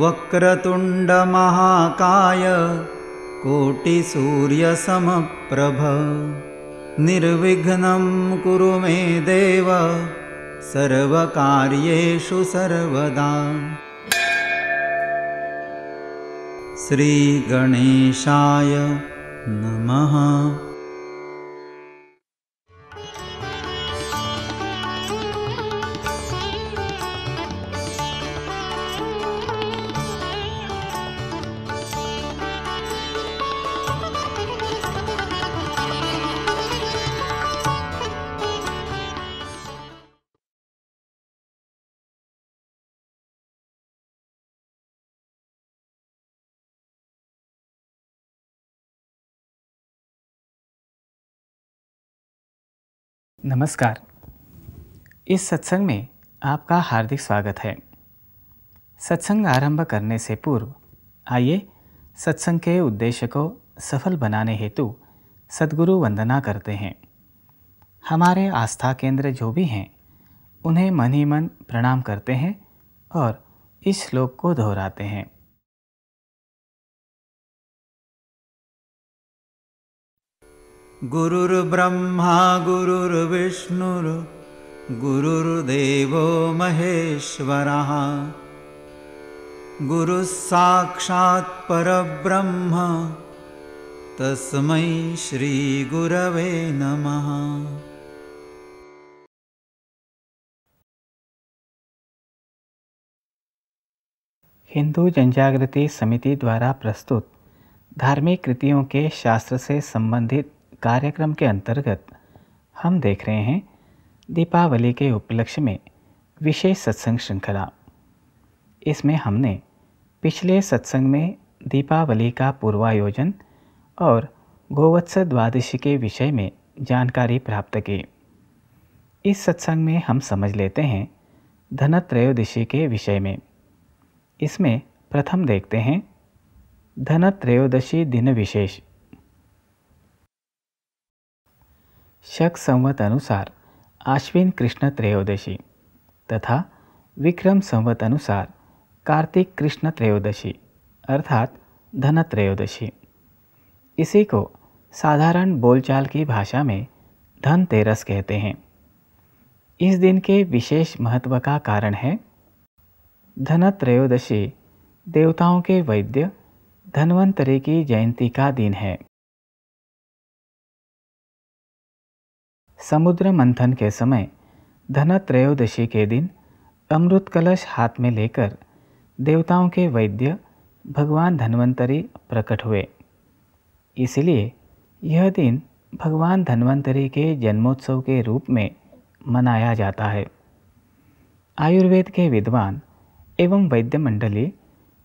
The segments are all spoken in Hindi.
वक्रतुण्डमहाकाय कोटिसूर्यसमप्रभ निर्विघ्नं कुरु मे देव सर्वकार्येषु सर्वदा। श्रीगणेशाय नमः। नमस्कार। इस सत्संग में आपका हार्दिक स्वागत है। सत्संग आरंभ करने से पूर्व आइए सत्संग के उद्देश्य को सफल बनाने हेतु सद्गुरु वंदना करते हैं। हमारे आस्था केंद्र जो भी हैं उन्हें मन ही मन प्रणाम करते हैं और इस श्लोक को दोहराते हैं। गुरुर्ब्रह्मा गुरुर्विष्णुर् गुरुर्देवो महेश्वरः गुरुः साक्षात् परब्रह्म तस्मै श्री गुरवे नमः। हिंदू जनजागृति समिति द्वारा प्रस्तुत धार्मिक कृतियों के शास्त्र से संबंधित कार्यक्रम के अंतर्गत हम देख रहे हैं दीपावली के उपलक्ष्य में विशेष सत्संग श्रृंखला। इसमें हमने पिछले सत्संग में दीपावली का पूर्वायोजन और गोवत्स द्वादशी के विषय में जानकारी प्राप्त की। इस सत्संग में हम समझ लेते हैं धनत्रयोदशी के विषय में। इसमें प्रथम देखते हैं धनत्रयोदशी दिन विशेष। शक संवत अनुसार आश्विन कृष्ण त्रयोदशी तथा विक्रम संवत अनुसार कार्तिक कृष्ण त्रयोदशी अर्थात धनत्रयोदशी। इसी को साधारण बोलचाल की भाषा में धनतेरस कहते हैं। इस दिन के विशेष महत्व का कारण है धनत्रयोदशी देवताओं के वैद्य धन्वंतरि की जयंती का दिन है। समुद्र मंथन के समय धनत्रयोदशी के दिन अमृत कलश हाथ में लेकर देवताओं के वैद्य भगवान धन्वंतरि प्रकट हुए। इसलिए यह दिन भगवान धन्वंतरि के जन्मोत्सव के रूप में मनाया जाता है। आयुर्वेद के विद्वान एवं वैद्य मंडली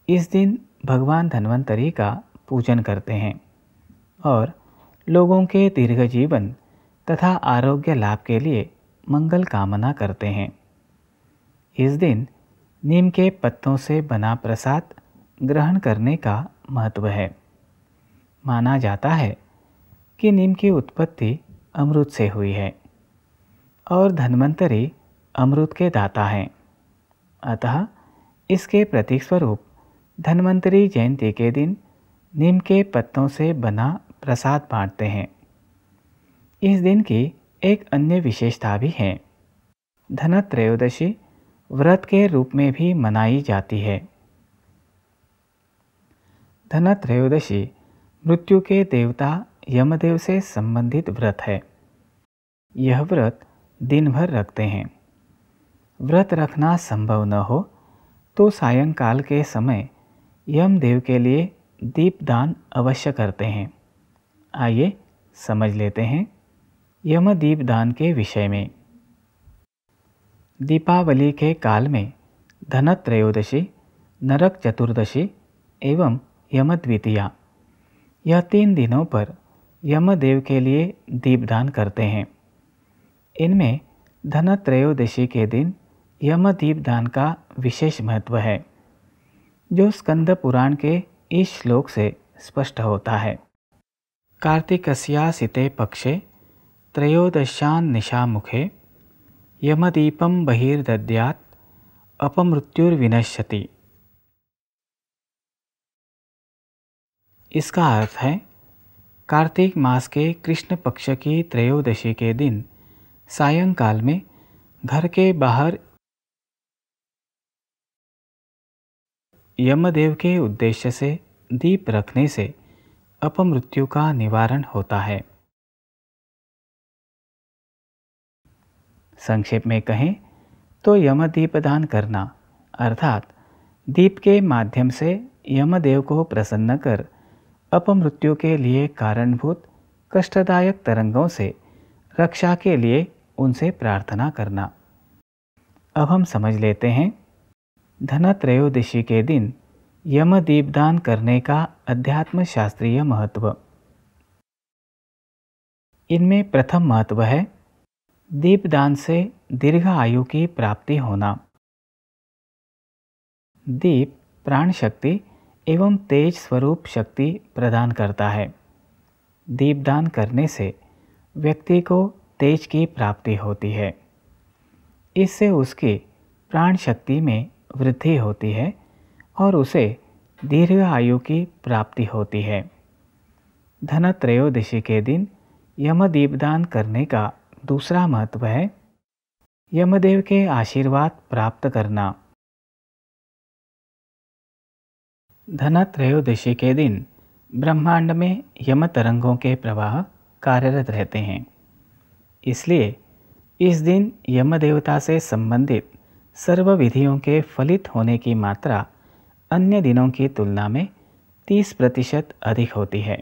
इस दिन भगवान धन्वंतरि का पूजन करते हैं और लोगों के दीर्घ जीवन तथा आरोग्य लाभ के लिए मंगल कामना करते हैं। इस दिन नीम के पत्तों से बना प्रसाद ग्रहण करने का महत्व है। माना जाता है कि नीम की उत्पत्ति अमृत से हुई है और धन्वंतरि अमृत के दाता हैं। अतः इसके प्रतीक स्वरूप धन्वंतरि जयंती के दिन नीम के पत्तों से बना प्रसाद बांटते हैं। इस दिन की एक अन्य विशेषता भी है। धनत्रयोदशी व्रत के रूप में भी मनाई जाती है। धनत्रयोदशी मृत्यु के देवता यमदेव से संबंधित व्रत है। यह व्रत दिन भर रखते हैं। व्रत रखना संभव न हो तो सायंकाल के समय यमदेव के लिए दीपदान अवश्य करते हैं। आइए समझ लेते हैं यम दीपदान के विषय में। दीपावली के काल में धनत्रयोदशी, नरक चतुर्दशी एवं यम द्वितीया यह 3 दिनों पर यमदेव के लिए दीपदान करते हैं। इनमें धनत्रयोदशी के दिन यम दीपदान का विशेष महत्व है, जो स्कंद पुराण के इस श्लोक से स्पष्ट होता है। कार्तिकस्यासिते पक्षे त्रयोदश्यान्निशामुखे यमदीपं बहिर्दद्यात् अपमृत्युर्विनश्यति। इसका अर्थ है कार्तिक मास के कृष्ण पक्ष की त्रयोदशी के दिन सायंकाल में घर के बाहर यमदेव के उद्देश्य से दीप रखने से अपमृत्यु का निवारण होता है। संक्षेप में कहें तो यम दीपदान करना अर्थात दीप के माध्यम से यमदेव को प्रसन्न कर अपमृत्यु के लिए कारणभूत कष्टदायक तरंगों से रक्षा के लिए उनसे प्रार्थना करना। अब हम समझ लेते हैं धनत्रयोदशी के दिन यम दीपदान करने का अध्यात्म शास्त्रीय महत्व। इनमें प्रथम महत्व है दीपदान से दीर्घ आयु की प्राप्ति होना। दीप प्राण शक्ति एवं तेज स्वरूप शक्ति प्रदान करता है। दीपदान करने से व्यक्ति को तेज की प्राप्ति होती है। इससे उसकी प्राण शक्ति में वृद्धि होती है और उसे दीर्घ आयु की प्राप्ति होती है। धनत्रयोदशी के दिन यम दीपदान करने का दूसरा महत्व है यमदेव के आशीर्वाद प्राप्त करना। धनत्रयोदशी के दिन ब्रह्मांड में यम तरंगों के प्रवाह कार्यरत रहते हैं। इसलिए इस दिन यम देवता से संबंधित सर्व विधियों के फलित होने की मात्रा अन्य दिनों की तुलना में 30% अधिक होती है।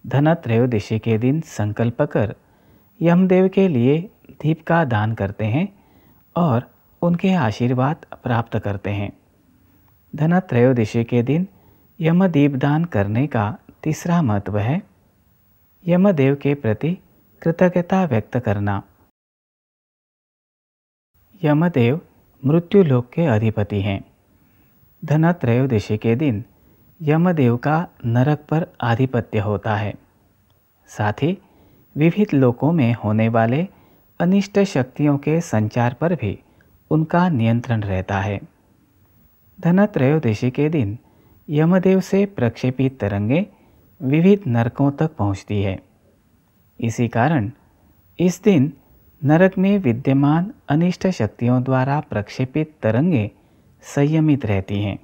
धनत्रयोदशी के दिन संकल्प कर यमदेव के लिए दीप का दान करते हैं और उनके आशीर्वाद प्राप्त करते हैं। धनत्रयोदशी के दिन यम दीपदान करने का तीसरा महत्व है यमदेव के प्रति कृतज्ञता व्यक्त करना। यमदेव मृत्युलोक के अधिपति हैं। धनत्रयोदशी के दिन यमदेव का नरक पर आधिपत्य होता है। साथ ही विविध लोकों में होने वाले अनिष्ट शक्तियों के संचार पर भी उनका नियंत्रण रहता है। धनत्रयोदशी के दिन यमदेव से प्रक्षेपित तरंगे विविध नरकों तक पहुंचती है। इसी कारण इस दिन नरक में विद्यमान अनिष्ट शक्तियों द्वारा प्रक्षेपित तरंगे संयमित रहती हैं।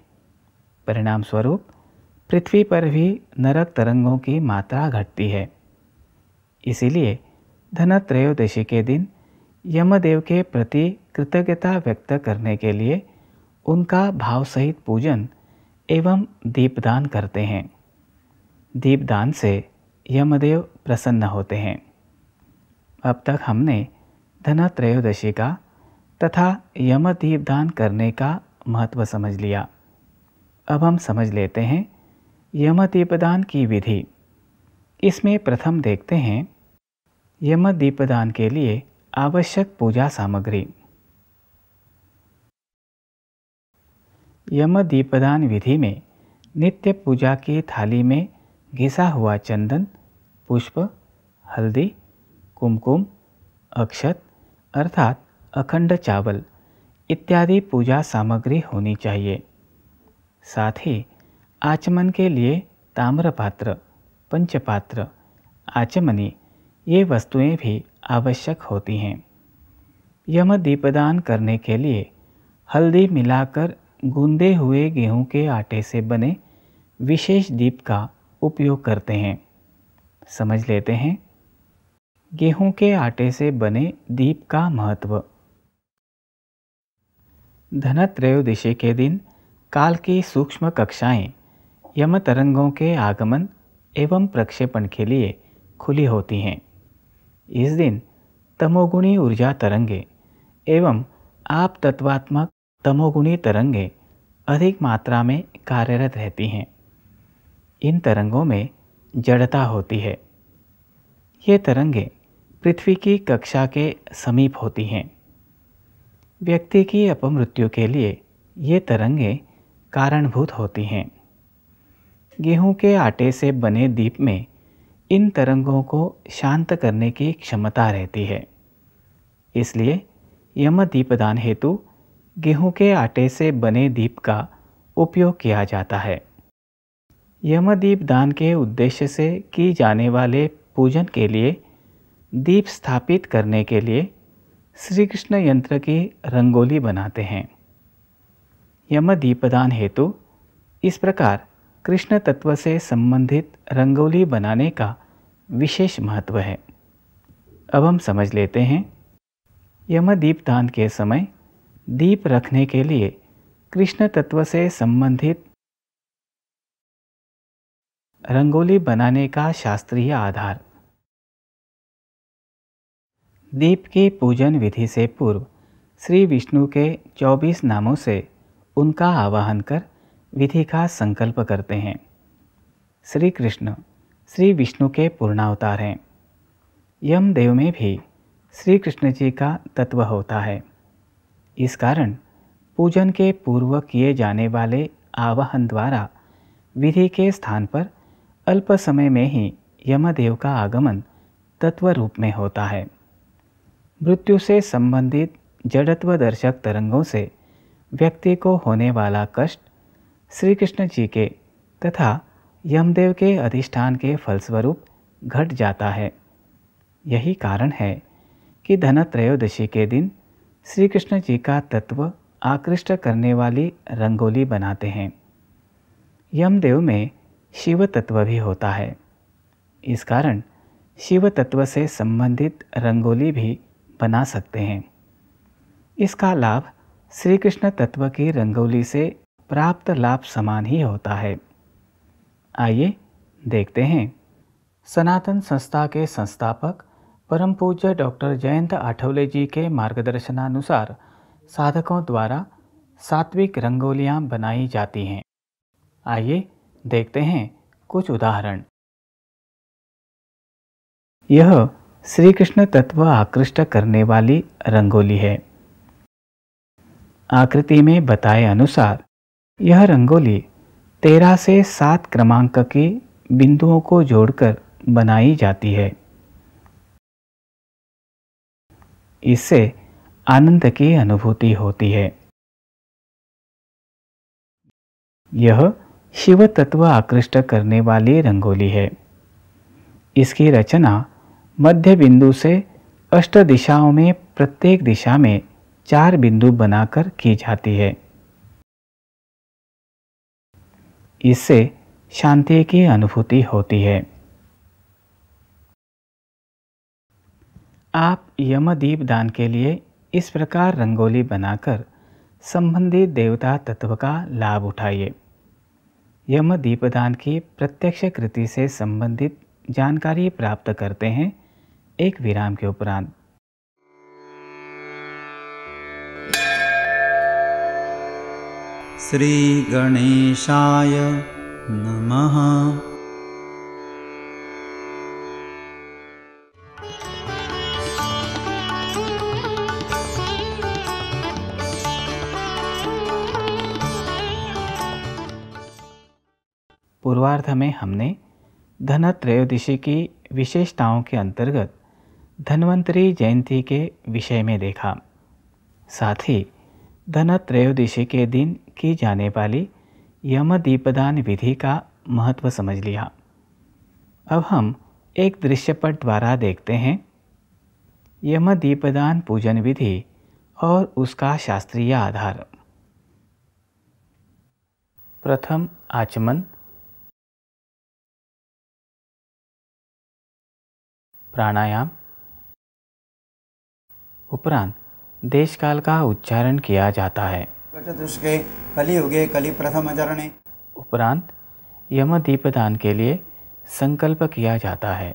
परिणाम स्वरूप पृथ्वी पर भी नरक तरंगों की मात्रा घटती है। इसीलिए धनत्रयोदशी के दिन यमदेव के प्रति कृतज्ञता व्यक्त करने के लिए उनका भाव सहित पूजन एवं दीपदान करते हैं। दीपदान से यमदेव प्रसन्न होते हैं। अब तक हमने धनत्रयोदशी का तथा यम दीपदान करने का महत्व समझ लिया। अब हम समझ लेते हैं यम दीपदान की विधि। इसमें प्रथम देखते हैं यम दीपदान के लिए आवश्यक पूजा सामग्री। यम दीपदान विधि में नित्य पूजा की थाली में घिसा हुआ चंदन, पुष्प, हल्दी, कुमकुम, अक्षत अर्थात अखंड चावल इत्यादि पूजा सामग्री होनी चाहिए। साथ ही आचमन के लिए ताम्रपात्र, पंचपात्र, आचमनी ये वस्तुएं भी आवश्यक होती हैं। यम दीपदान करने के लिए हल्दी मिलाकर गूंदे हुए गेहूं के आटे से बने विशेष दीप का उपयोग करते हैं। समझ लेते हैं गेहूं के आटे से बने दीप का महत्व। धनत्रयोदशी के दिन काल की सूक्ष्म कक्षाएं यम तरंगों के आगमन एवं प्रक्षेपण के लिए खुली होती हैं। इस दिन तमोगुणी ऊर्जा तरंगे एवं आप तत्वात्मक तमोगुणी तरंगे अधिक मात्रा में कार्यरत रहती हैं। इन तरंगों में जड़ता होती है। ये तरंगे पृथ्वी की कक्षा के समीप होती हैं। व्यक्ति की अपमृत्यु के लिए ये तरंगे कारणभूत होती हैं। गेहूं के आटे से बने दीप में इन तरंगों को शांत करने की क्षमता रहती है। इसलिए यम दीपदान हेतु गेहूं के आटे से बने दीप का उपयोग किया जाता है। यमदीप दान के उद्देश्य से की जाने वाले पूजन के लिए दीप स्थापित करने के लिए श्री कृष्ण यंत्र की रंगोली बनाते हैं। यम दीपदान हेतु इस प्रकार कृष्ण तत्व से संबंधित रंगोली बनाने का विशेष महत्व है। अब हम समझ लेते हैं। यम दीपदान के समय दीप रखने के लिए कृष्ण तत्व से संबंधित रंगोली बनाने का शास्त्रीय आधार। दीप की पूजन विधि से पूर्व श्री विष्णु के 24 नामों से उनका आवाहन कर विधि का संकल्प करते हैं। श्री कृष्ण श्री विष्णु के पूर्णावतार हैं। यमदेव में भी श्री कृष्ण जी का तत्व होता है। इस कारण पूजन के पूर्व किए जाने वाले आवाहन द्वारा विधि के स्थान पर अल्प समय में ही यमदेव का आगमन तत्व रूप में होता है। मृत्यु से संबंधित जड़त्व दर्शक तरंगों से व्यक्ति को होने वाला कष्ट श्री कृष्ण जी के तथा यमदेव के अधिष्ठान के फलस्वरूप घट जाता है। यही कारण है कि धनत्रयोदशी के दिन श्री कृष्ण जी का तत्व आकृष्ट करने वाली रंगोली बनाते हैं। यमदेव में शिव तत्व भी होता है। इस कारण शिव तत्व से संबंधित रंगोली भी बना सकते हैं। इसका लाभ श्री कृष्ण तत्व की रंगोली से प्राप्त लाभ समान ही होता है। आइए देखते हैं। सनातन संस्था के संस्थापक परम पूज्य डॉक्टर जयंत आठवले जी के मार्गदर्शनानुसार साधकों द्वारा सात्विक रंगोलियां बनाई जाती हैं। आइए देखते हैं कुछ उदाहरण। यह श्री कृष्ण तत्व आकृष्ट करने वाली रंगोली है। आकृति में बताए अनुसार यह रंगोली 13 से 7 क्रमांक की बिंदुओं को जोड़कर बनाई जाती है। इससे आनंद की अनुभूति होती है। यह शिव तत्व आकृष्ट करने वाली रंगोली है। इसकी रचना मध्य बिंदु से अष्ट दिशाओं में प्रत्येक दिशा में 4 बिंदु बनाकर की जाती है। इससे शांति की अनुभूति होती है। आप यमदीप दान के लिए इस प्रकार रंगोली बनाकर संबंधित देवता तत्व का लाभ उठाइए। यम दीपदान की प्रत्यक्ष कृति से संबंधित जानकारी प्राप्त करते हैं एक विराम के उपरांत। श्री गणेशाय नमः। पूर्वार्ध में हमने धनत्रयोदशी की विशेषताओं के अंतर्गत धन्वंतरी जयंती के विषय में देखा। साथ ही धनत्रयोदशी के दिन की जाने वाली यम दीपदान विधि का महत्व समझ लिया। अब हम एक दृश्यपट द्वारा देखते हैं यम दीपदान पूजन विधि और उसका शास्त्रीय आधार। प्रथम आचमन, प्राणायाम, उपरांत देश काल का उच्चारण किया जाता है। चतुष्के कलियुगे कलि प्रथम चरणे। उपरांत यम दीपदान के लिए संकल्प किया जाता है।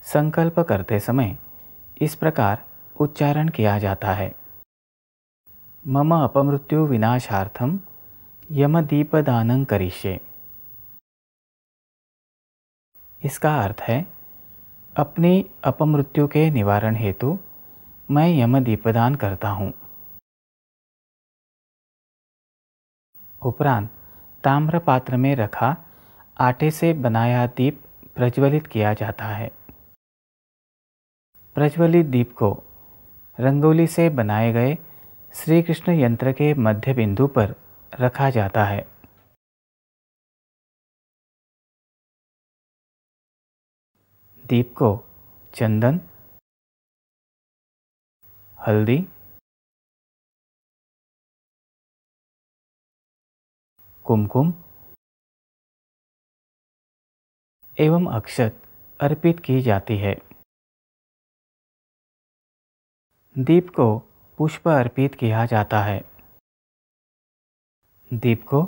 संकल्प करते समय इस प्रकार उच्चारण किया जाता है। मम अपमृत्यु विनाशार्थम यम दीपदानं करिष्ये। इसका अर्थ है अपनी अपमृत्यु के निवारण हेतु मैं यम दीपदान करता हूँ। उपरांत ताम्र पात्र में रखा आटे से बनाया दीप प्रज्वलित किया जाता है। प्रज्वलित दीप को रंगोली से बनाए गए श्री कृष्ण यंत्र के मध्य बिंदु पर रखा जाता है। दीप को चंदन, हल्दी, कुमकुम एवं अक्षत अर्पित की जाती है। दीप को पुष्प अर्पित किया जाता है। दीप को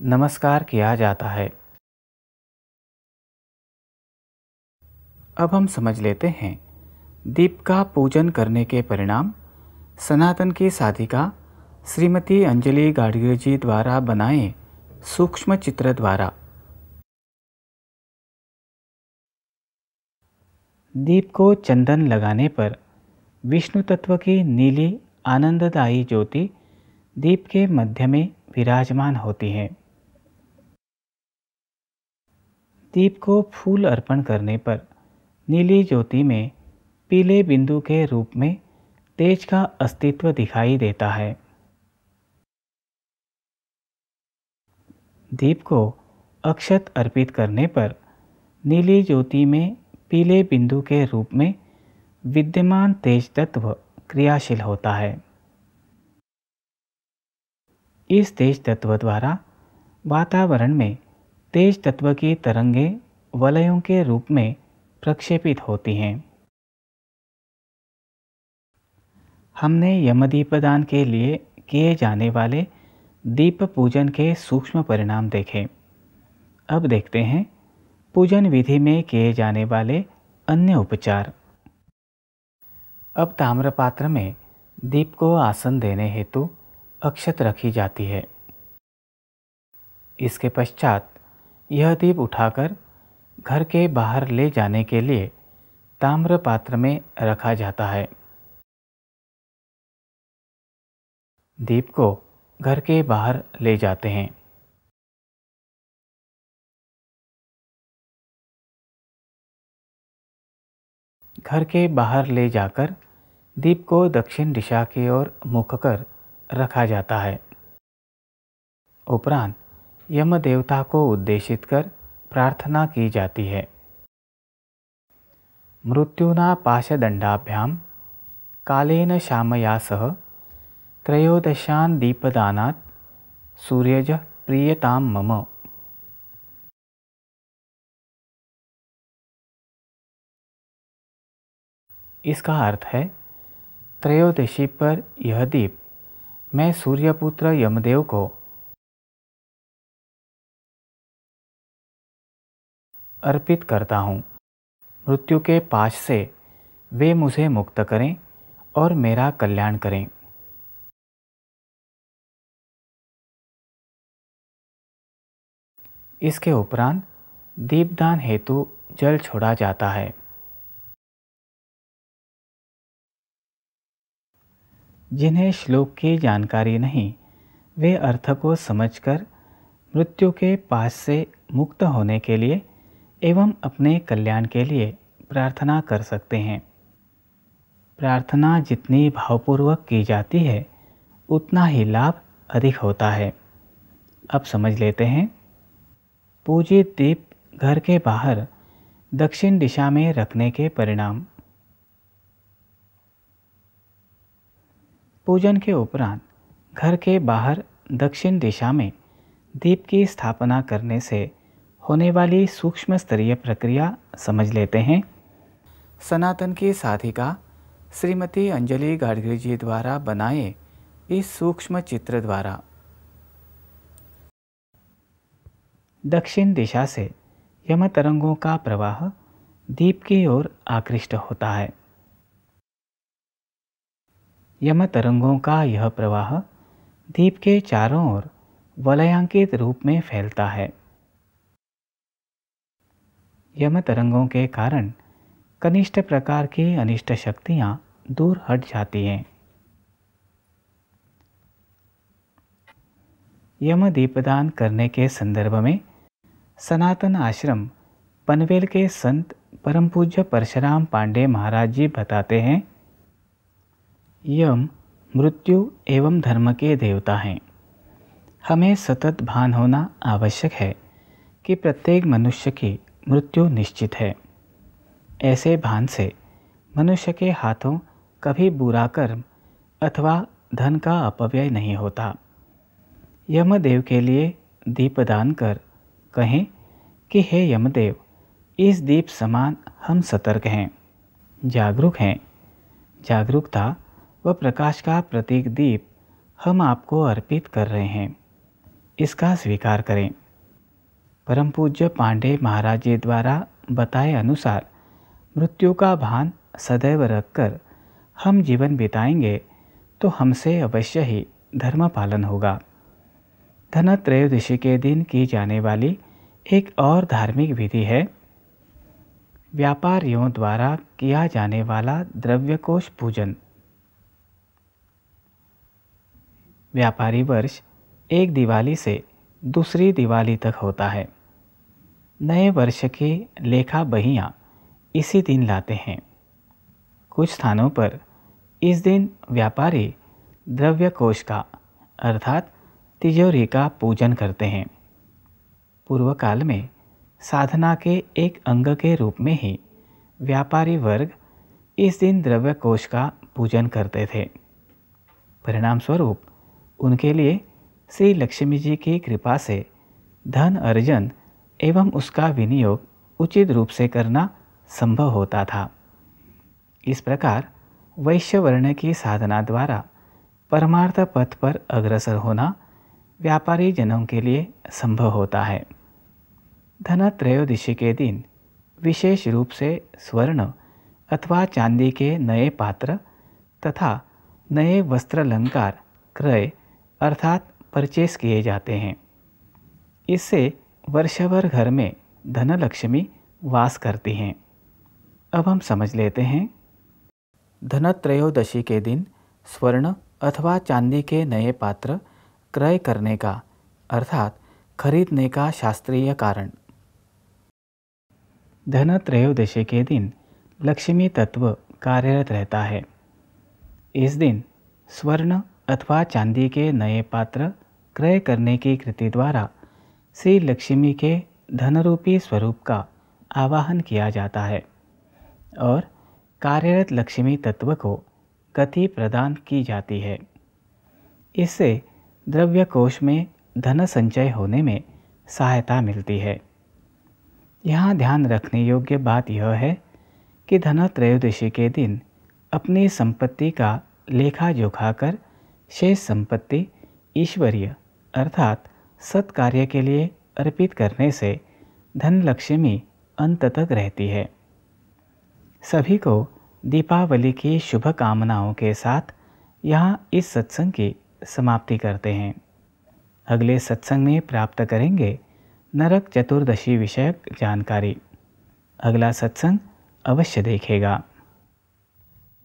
नमस्कार किया जाता है। अब हम समझ लेते हैं दीप का पूजन करने के परिणाम। सनातन की साधिका श्रीमती अंजलि गाडगीळ जी द्वारा बनाए सूक्ष्म चित्र द्वारा। दीप को चंदन लगाने पर विष्णु तत्व की नीली आनंददायी ज्योति दीप के मध्य में विराजमान होती है। दीप को फूल अर्पण करने पर नीली ज्योति में पीले बिंदु के रूप में तेज का अस्तित्व दिखाई देता है। दीप को अक्षत अर्पित करने पर नीली ज्योति में पीले बिंदु के रूप में विद्यमान तेज तत्व क्रियाशील होता है। इस तेज तत्व द्वारा वातावरण में तेज तत्व की तरंगें वलयों के रूप में प्रक्षेपित होती हैं। हमने यमदीपदान के लिए किए जाने वाले दीप पूजन के सूक्ष्म परिणाम देखे। अब देखते हैं पूजन विधि में किए जाने वाले अन्य उपचार। अब ताम्रपात्र में दीप को आसन देने हेतु अक्षत रखी जाती है। इसके पश्चात यह दीप उठाकर घर के बाहर ले जाने के लिए ताम्रपात्र में रखा जाता है। दीप को घर के बाहर ले जाते हैं। घर के बाहर ले जाकर दीप को दक्षिण दिशा की ओर मुख कर रखा जाता है। उपरांत यम देवता को उद्देशित कर प्रार्थना की जाती है। मृत्युना पाशदंडाभ्याम कालेन शामया सह त्रयोदशान् दीपदानात् सूर्यज प्रीयतां मम। इसका अर्थ है त्रयोदशी पर यह दीप मैं सूर्यपुत्र यमदेव को अर्पित करता हूँ। मृत्यु के पाश से वे मुझे मुक्त करें और मेरा कल्याण करें। इसके उपरांत दीपदान हेतु जल छोड़ा जाता है। जिन्हें श्लोक की जानकारी नहीं, वे अर्थ को समझकर मृत्यु के पास से मुक्त होने के लिए एवं अपने कल्याण के लिए प्रार्थना कर सकते हैं। प्रार्थना जितनी भावपूर्वक की जाती है उतना ही लाभ अधिक होता है। अब समझ लेते हैं पूजित दीप घर के बाहर दक्षिण दिशा में रखने के परिणाम। पूजन के उपरांत घर के बाहर दक्षिण दिशा में दीप की स्थापना करने से होने वाली सूक्ष्म स्तरीय प्रक्रिया समझ लेते हैं। सनातन की साधिका श्रीमती अंजलि गाडगीळ जी द्वारा बनाए इस सूक्ष्म चित्र द्वारा दक्षिण दिशा से यम तरंगों का प्रवाह दीप की ओर आकृष्ट होता है। यम तरंगों का यह प्रवाह दीप के चारों ओर वलयांकित रूप में फैलता है। यम तरंगों के कारण कनिष्ठ प्रकार की अनिष्ट शक्तियां दूर हट जाती हैं। यम दीपदान करने के संदर्भ में सनातन आश्रम पनवेल के संत परम पूज्य परशुराम पांडे महाराज जी बताते हैं, यम मृत्यु एवं धर्म के देवता हैं। हमें सतत भान होना आवश्यक है कि प्रत्येक मनुष्य की मृत्यु निश्चित है। ऐसे भान से मनुष्य के हाथों कभी बुरा कर्म अथवा धन का अपव्यय नहीं होता। यमदेव के लिए दीपदान कर कहें कि हे यमदेव, इस दीप समान हम सतर्क हैं, जागरूक हैं। जागरूकता व प्रकाश का प्रतीक दीप हम आपको अर्पित कर रहे हैं, इसका स्वीकार करें। परम पूज्य पांडे महाराज जी द्वारा बताए अनुसार मृत्यु का भान सदैव रखकर हम जीवन बिताएंगे तो हमसे अवश्य ही धर्म पालन होगा। धनत्रयोदशी के दिन की जाने वाली एक और धार्मिक विधि है व्यापारियों द्वारा किया जाने वाला द्रव्यकोष पूजन। व्यापारी वर्ष एक दिवाली से दूसरी दिवाली तक होता है। नए वर्ष की लेखा बहियाँ इसी दिन लाते हैं। कुछ स्थानों पर इस दिन व्यापारी द्रव्यकोष का अर्थात तिजोरी का पूजन करते हैं। पूर्व काल में साधना के एक अंग के रूप में ही व्यापारी वर्ग इस दिन द्रव्यकोष का पूजन करते थे। परिणाम स्वरूप उनके लिए श्री लक्ष्मी जी की कृपा से धन अर्जन एवं उसका विनियोग उचित रूप से करना संभव होता था। इस प्रकार वैश्य वर्ण की साधना द्वारा परमार्थ पथ पर अग्रसर होना व्यापारी जनों के लिए संभव होता है। धनत्रयोदशी के दिन विशेष रूप से स्वर्ण अथवा चांदी के नए पात्र तथा नए वस्त्र अलंकार क्रय अर्थात परचेस किए जाते हैं। इससे वर्षभर घर में धनलक्ष्मी वास करती हैं। अब हम समझ लेते हैं धनत्रयोदशी के दिन स्वर्ण अथवा चांदी के नए पात्र क्रय करने का अर्थात खरीदने का शास्त्रीय कारण। धनत्रयोदशी के दिन लक्ष्मी तत्व कार्यरत रहता है। इस दिन स्वर्ण अथवा चांदी के नए पात्र क्रय करने की कृति द्वारा श्री लक्ष्मी के धनरूपी स्वरूप का आवाहन किया जाता है और कार्यरत लक्ष्मी तत्व को गति प्रदान की जाती है। इससे द्रव्य कोष में धन संचय होने में सहायता मिलती है। यहाँ ध्यान रखने योग्य बात यह है कि धनत्रयोदशी के दिन अपनी संपत्ति का लेखा जोखा कर शेष संपत्ति ईश्वरीय अर्थात सत्कार्य के लिए अर्पित करने से धन लक्ष्मी अंत तक रहती है। सभी को दीपावली की शुभ कामनाओं के साथ यहाँ इस सत्संग की समाप्ति करते हैं। अगले सत्संग में प्राप्त करेंगे नरक चतुर्दशी विषयक जानकारी। अगला सत्संग अवश्य देखेगा।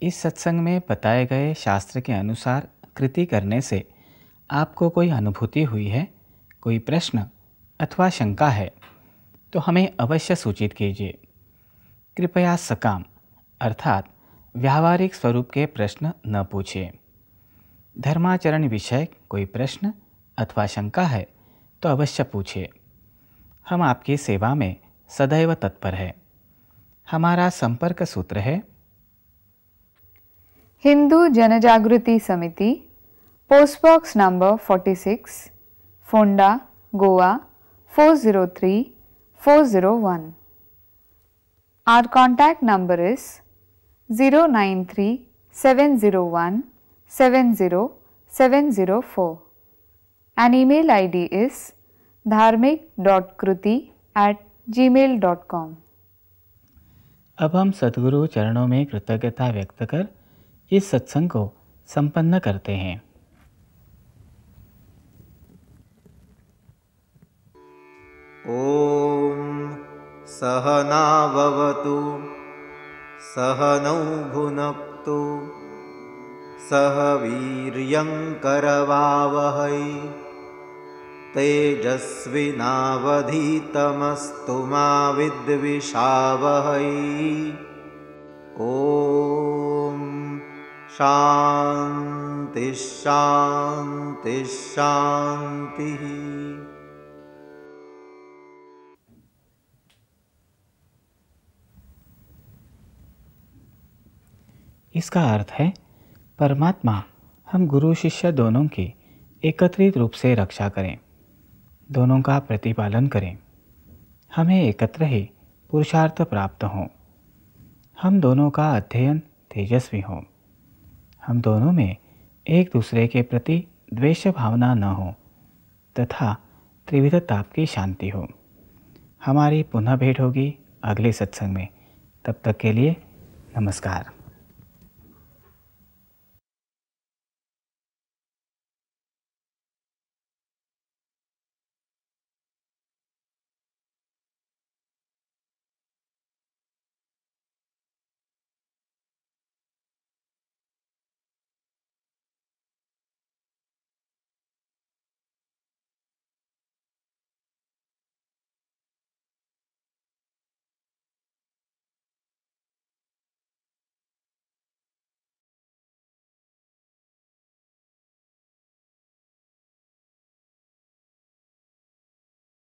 इस सत्संग में बताए गए शास्त्र के अनुसार कृति करने से आपको कोई अनुभूति हुई है, कोई प्रश्न अथवा शंका है तो हमें अवश्य सूचित कीजिए। कृपया सकाम अर्थात व्यावहारिक स्वरूप के प्रश्न न पूछिए। धर्माचरण विषयक कोई प्रश्न अथवा शंका है तो अवश्य पूछिए। हम आपकी सेवा में सदैव तत्पर है। हमारा संपर्क सूत्र है हिंदू जनजागृति समिति, post box number 46, Ponda, Goa 403401। Our contact number is 093-701-70704 and email ID is dharmik.kruti@gmail.com। अब हम सद्गुरु चरणों में कृतज्ञता व्यक्त कर इस सत्संग को संपन्न करते हैं। ओम सहनाववतु सहनौ भुनक्तु सह वीर्यङ्करवावहै तेजस्विनावधीतमस्तु मा विद्विषावहै। ओम शांति शांति शांति। इसका अर्थ है परमात्मा हम गुरु शिष्य दोनों की एकत्रित रूप से रक्षा करें, दोनों का प्रतिपालन करें, हमें एकत्र ही पुरुषार्थ प्राप्त हो, हम दोनों का अध्ययन तेजस्वी हो, हम दोनों में एक दूसरे के प्रति द्वेष भावना न हो तथा त्रिविध ताप की शांति हो। हमारी पुनः भेंट होगी अगले सत्संग में। तब तक के लिए नमस्कार।